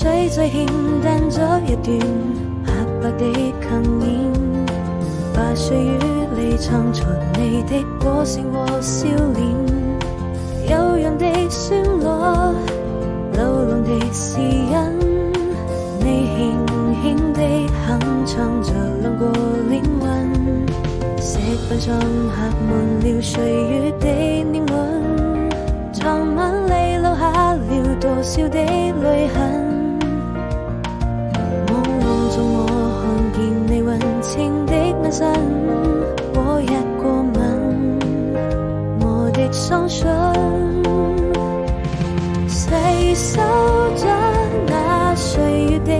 水再欠淡咗一段白白的強顏，把歲月裏藏藏你的歌聲和笑臉，悠揚的旋律，流浪的詩音，你輕輕地哼唱着兩個靈魂，石板上刻滿了歲月的年輪，藏晚你留下了多少的淚痕，朦朧中我看見你溫情的眼神和一個吻，我的雙唇細數着那歲月的